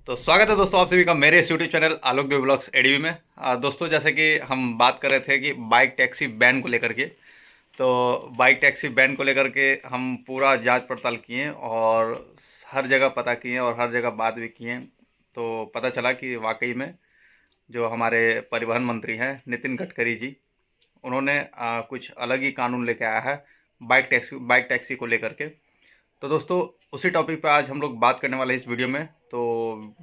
तो स्वागत है दोस्तों आप सभी का मेरे इस यूट्यूब चैनल आलोक देव ब्लॉग्स एडीवी में। दोस्तों जैसे कि हम बात कर रहे थे कि बाइक टैक्सी बैन को लेकर के, तो बाइक टैक्सी बैन को लेकर के हम पूरा जांच पड़ताल किए और हर जगह पता किए और हर जगह बात भी किए। तो पता चला कि वाकई में जो हमारे परिवहन मंत्री हैं नितिन गडकरी जी, उन्होंने कुछ अलग ही कानून लेके आया है बाइक टैक्सी को लेकर के। तो दोस्तों उसी टॉपिक पे आज हम लोग बात करने वाले हैं इस वीडियो में। तो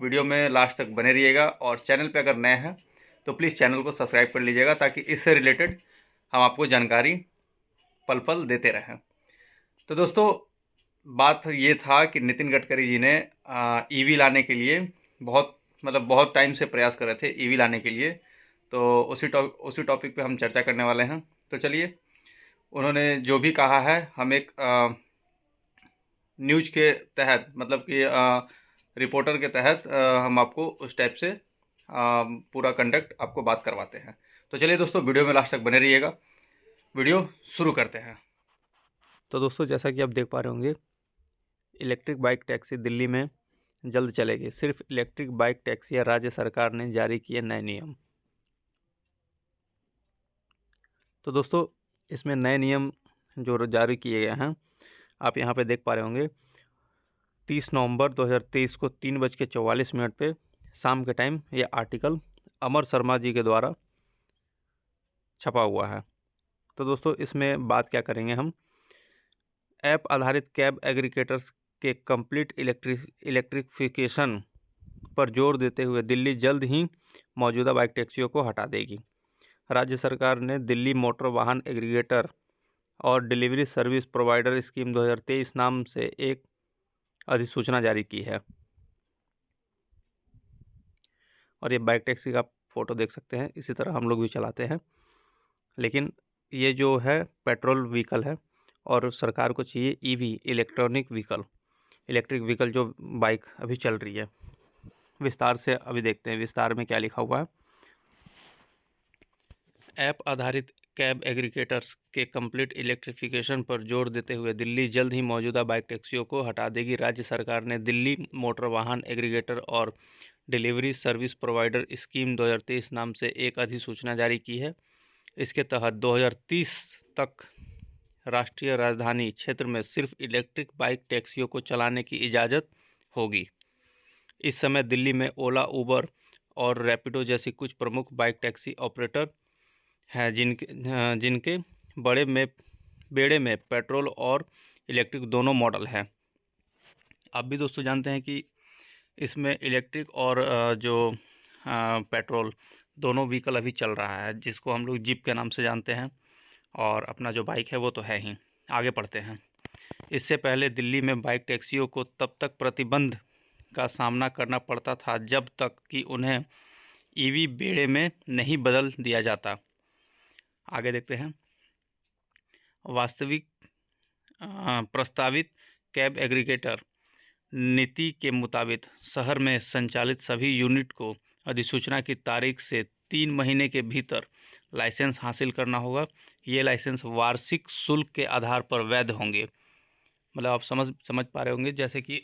वीडियो में लास्ट तक बने रहिएगा और चैनल पे अगर नए हैं तो प्लीज़ चैनल को सब्सक्राइब कर लीजिएगा ताकि इससे रिलेटेड हम आपको जानकारी पल पल देते रहें। तो दोस्तों बात ये था कि नितिन गडकरी जी ने ईवी लाने के लिए बहुत टाइम से प्रयास कर रहे थे ईवी लाने के लिए। तो उसी टॉपिक पे हम चर्चा करने वाले हैं। तो चलिए, उन्होंने जो भी कहा है हम एक न्यूज के तहत, मतलब कि रिपोर्टर के तहत हम आपको उस टाइप से पूरा कंडक्ट आपको बात करवाते हैं। तो चलिए दोस्तों, वीडियो में लास्ट तक बने रहिएगा। वीडियो शुरू करते हैं। तो दोस्तों जैसा कि आप देख पा रहे होंगे, इलेक्ट्रिक बाइक टैक्सी दिल्ली में जल्द चलेगी। सिर्फ इलेक्ट्रिक बाइक टैक्सी या राज्य सरकार ने जारी किए नए नियम। तो दोस्तों इसमें नए नियम जो जारी किए गए हैं, आप यहाँ पे देख पा रहे होंगे। 30 नवंबर 2023 को 3:44 पे शाम के टाइम ये आर्टिकल अमर शर्मा जी के द्वारा छपा हुआ है। तो दोस्तों इसमें बात क्या करेंगे हम, ऐप आधारित कैब एग्रीगेटर्स के कंप्लीट इलेक्ट्रिफिकेशन पर जोर देते हुए दिल्ली जल्द ही मौजूदा बाइक टैक्सियों को हटा देगी। राज्य सरकार ने दिल्ली मोटर वाहन एग्रीगेटर और डिलीवरी सर्विस प्रोवाइडर स्कीम 2023 नाम से एक अधिसूचना जारी की है। और ये बाइक टैक्सी का फ़ोटो देख सकते हैं, इसी तरह हम लोग भी चलाते हैं, लेकिन ये जो है पेट्रोल व्हीकल है और सरकार को चाहिए ईवी इलेक्ट्रिक व्हीकल जो बाइक अभी चल रही है। विस्तार से अभी देखते हैं विस्तार में क्या लिखा हुआ है। ऐप आधारित कैब एग्रीगेटर्स के कंप्लीट इलेक्ट्रिफिकेशन पर जोर देते हुए दिल्ली जल्द ही मौजूदा बाइक टैक्सियों को हटा देगी। राज्य सरकार ने दिल्ली मोटर वाहन एग्रीगेटर और डिलीवरी सर्विस प्रोवाइडर स्कीम 2023 नाम से एक अधिसूचना जारी की है। इसके तहत 2030 तक राष्ट्रीय राजधानी क्षेत्र में सिर्फ इलेक्ट्रिक बाइक टैक्सियों को चलाने की इजाज़त होगी। इस समय दिल्ली में ओला, उबर और रैपिडो जैसी कुछ प्रमुख बाइक टैक्सी ऑपरेटर हैं जिनके बेड़े में पेट्रोल और इलेक्ट्रिक दोनों मॉडल हैं। आप भी दोस्तों जानते हैं कि इसमें इलेक्ट्रिक और जो पेट्रोल दोनों व्हीकल अभी चल रहा है, जिसको हम लोग जीप के नाम से जानते हैं, और अपना जो बाइक है वो तो है ही। आगे बढ़ते हैं। इससे पहले दिल्ली में बाइक टैक्सियों को तब तक प्रतिबंध का सामना करना पड़ता था जब तक कि उन्हें ईवी बेड़े में नहीं बदल दिया जाता। आगे देखते हैं। प्रस्तावित कैब एग्रीगेटर नीति के मुताबिक शहर में संचालित सभी यूनिट को अधिसूचना की तारीख से 3 महीने के भीतर लाइसेंस हासिल करना होगा। ये लाइसेंस वार्षिक शुल्क के आधार पर वैध होंगे। मतलब आप समझ पा रहे होंगे, जैसे कि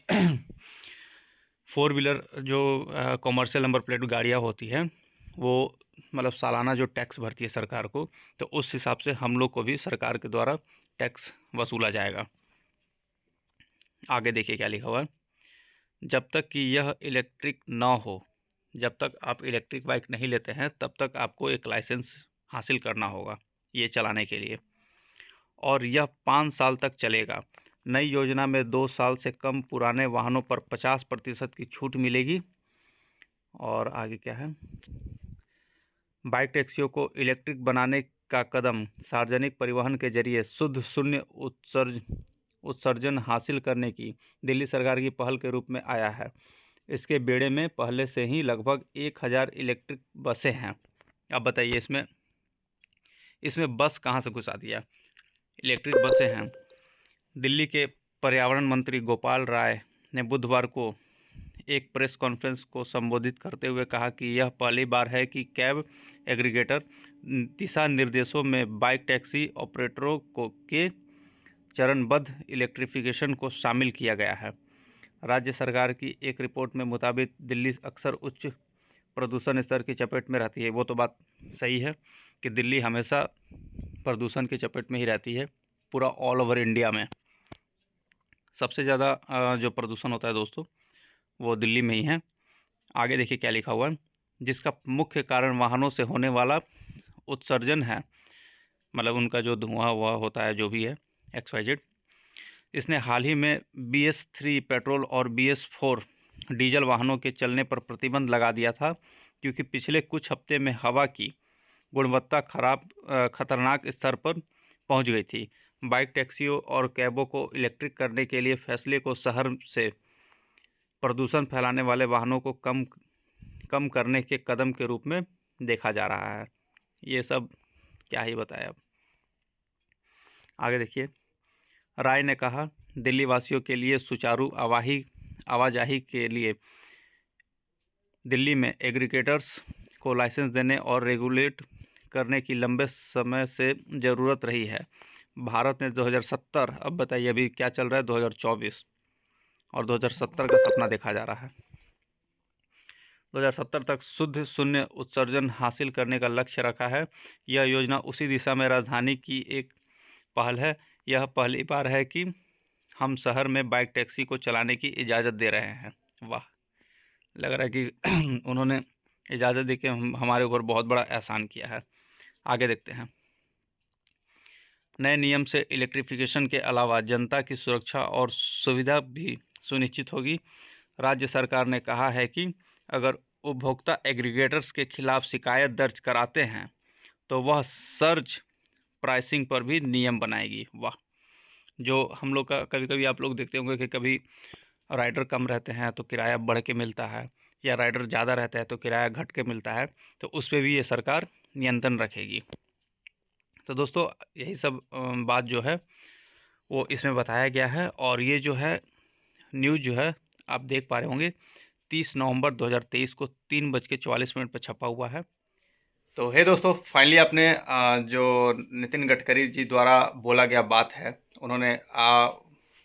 4 व्हीलर जो कॉमर्शियल नंबर प्लेट गाड़ियाँ होती हैं, वो मतलब सालाना जो टैक्स भरती है सरकार को, तो उस हिसाब से हम लोग को भी सरकार के द्वारा टैक्स वसूला जाएगा। आगे देखिए क्या लिखा हुआ है। जब तक कि यह इलेक्ट्रिक ना हो, जब तक आप इलेक्ट्रिक बाइक नहीं लेते हैं, तब तक आपको एक लाइसेंस हासिल करना होगा ये चलाने के लिए, और यह 5 साल तक चलेगा। नई योजना में 2 साल से कम पुराने वाहनों पर 50% की छूट मिलेगी। और आगे क्या है, बाइक टैक्सियों को इलेक्ट्रिक बनाने का कदम सार्वजनिक परिवहन के जरिए शुद्ध शून्य उत्सर्जन हासिल करने की दिल्ली सरकार की पहल के रूप में आया है। इसके बेड़े में पहले से ही लगभग 1000 इलेक्ट्रिक बसें हैं। अब बताइए इसमें बस कहाँ से घुसा दिया, इलेक्ट्रिक बसें हैं। दिल्ली के पर्यावरण मंत्री गोपाल राय ने बुधवार को एक प्रेस कॉन्फ्रेंस को संबोधित करते हुए कहा कि यह पहली बार है कि कैब एग्रीगेटर दिशा निर्देशों में बाइक टैक्सी ऑपरेटरों के चरणबद्ध इलेक्ट्रिफिकेशन को शामिल किया गया है। राज्य सरकार की एक रिपोर्ट में मुताबिक दिल्ली अक्सर उच्च प्रदूषण स्तर की चपेट में रहती है। वो तो बात सही है कि दिल्ली हमेशा प्रदूषण की चपेट में ही रहती है। पूरा ऑल ओवर इंडिया में सबसे ज़्यादा जो प्रदूषण होता है दोस्तों वो दिल्ली में ही है। आगे देखिए क्या लिखा हुआ है, जिसका मुख्य कारण वाहनों से होने वाला उत्सर्जन है, मतलब उनका जो धुआं हुआ होता है जो भी है XYZ। इसने हाल ही में BS3 पेट्रोल और BS4 डीजल वाहनों के चलने पर प्रतिबंध लगा दिया था, क्योंकि पिछले कुछ हफ्ते में हवा की गुणवत्ता खतरनाक स्तर पर पहुंच गई थी। बाइक टैक्सियों और कैबों को इलेक्ट्रिक करने के लिए फैसले को शहर से प्रदूषण फैलाने वाले वाहनों को कम करने के कदम के रूप में देखा जा रहा है। ये सब क्या ही बताया। अब आगे देखिए, राय ने कहा, दिल्ली वासियों के लिए सुचारू आवाजाही के लिए दिल्ली में एग्रीगेटर्स को लाइसेंस देने और रेगुलेट करने की लंबे समय से ज़रूरत रही है। भारत ने 2070, अब बताइए अभी क्या चल रहा है 2024, और 2070 का सपना देखा जा रहा है। 2070 तक शुद्ध शून्य उत्सर्जन हासिल करने का लक्ष्य रखा है। यह योजना उसी दिशा में राजधानी की एक पहल है। यह पहली बार है कि हम शहर में बाइक टैक्सी को चलाने की इजाज़त दे रहे हैं। वाह, लग रहा है कि उन्होंने इजाज़त दे के हमारे ऊपर बहुत बड़ा एहसान किया है। आगे देखते हैं। नए नियम से इलेक्ट्रिफिकेशन के अलावा जनता की सुरक्षा और सुविधा भी सुनिश्चित होगी। राज्य सरकार ने कहा है कि अगर उपभोक्ता एग्रीगेटर्स के खिलाफ शिकायत दर्ज कराते हैं तो वह सर्ज प्राइसिंग पर भी नियम बनाएगी। वाह, जो हम लोग का कभी कभी आप लोग देखते होंगे कि कभी राइडर कम रहते हैं तो किराया बढ़ के मिलता है, या राइडर ज़्यादा रहता है तो किराया घट के मिलता है, तो उस पर भी ये सरकार नियंत्रण रखेगी। तो दोस्तों यही सब बात जो है वो इसमें बताया गया है। और ये जो है न्यूज़ जो है आप देख पा रहे होंगे 30 नवंबर 2023 को 3:44 पर छपा हुआ है। तो हे दोस्तों, फाइनली आपने जो नितिन गडकरी जी द्वारा बोला गया बात है, उन्होंने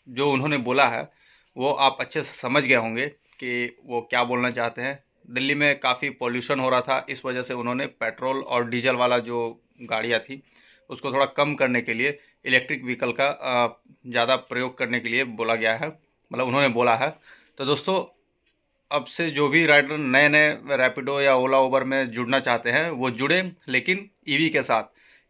जो उन्होंने बोला है वो आप अच्छे से समझ गए होंगे कि वो क्या बोलना चाहते हैं। दिल्ली में काफ़ी पॉल्यूशन हो रहा था, इस वजह से उन्होंने पेट्रोल और डीजल वाला जो गाड़ियाँ थी उसको थोड़ा कम करने के लिए इलेक्ट्रिक व्हीकल का ज़्यादा प्रयोग करने के लिए बोला गया है, मतलब उन्होंने बोला है। तो दोस्तों अब से जो भी राइडर नए नए रैपिडो या ओला उबर में जुड़ना चाहते हैं वो जुड़ें, लेकिन ईवी के साथ,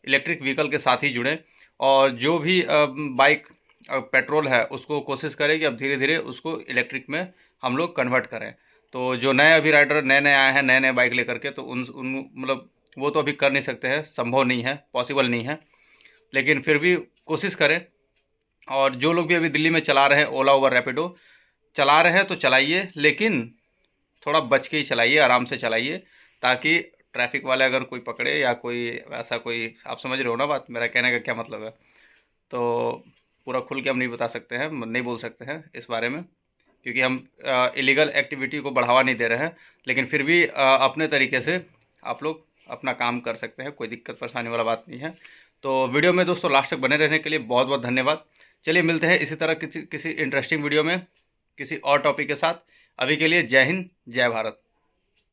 इलेक्ट्रिक व्हीकल के साथ ही जुड़ें। और जो भी बाइक पेट्रोल है उसको कोशिश करें कि अब धीरे धीरे उसको इलेक्ट्रिक में हम लोग कन्वर्ट करें। तो जो नए अभी राइडर नए नए आए हैं नए नए बाइक लेकर के, तो उन मतलब वो तो अभी कर नहीं सकते हैं, संभव नहीं है, पॉसिबल नहीं है, लेकिन फिर भी कोशिश करें। और जो लोग भी अभी दिल्ली में चला रहे हैं ओला उबर रैपिडो चला रहे हैं तो चलाइए, लेकिन थोड़ा बच के ही चलाइए, आराम से चलाइए, ताकि ट्रैफिक वाले अगर कोई पकड़े या कोई ऐसा कोई, आप समझ रहे हो ना बात, मेरा कहने का क्या मतलब है। तो पूरा खुल के हम नहीं बता सकते हैं, नहीं बोल सकते हैं इस बारे में, क्योंकि हम इलीगल एक्टिविटी को बढ़ावा नहीं दे रहे हैं, लेकिन फिर भी अपने तरीके से आप लोग अपना काम कर सकते हैं, कोई दिक्कत परेशानी वाला बात नहीं है। तो वीडियो में दोस्तों लास्ट तक बने रहने के लिए बहुत बहुत धन्यवाद। चलिए मिलते हैं इसी तरह किसी इंटरेस्टिंग वीडियो में किसी और टॉपिक के साथ। अभी के लिए जय हिंद, जय भारत।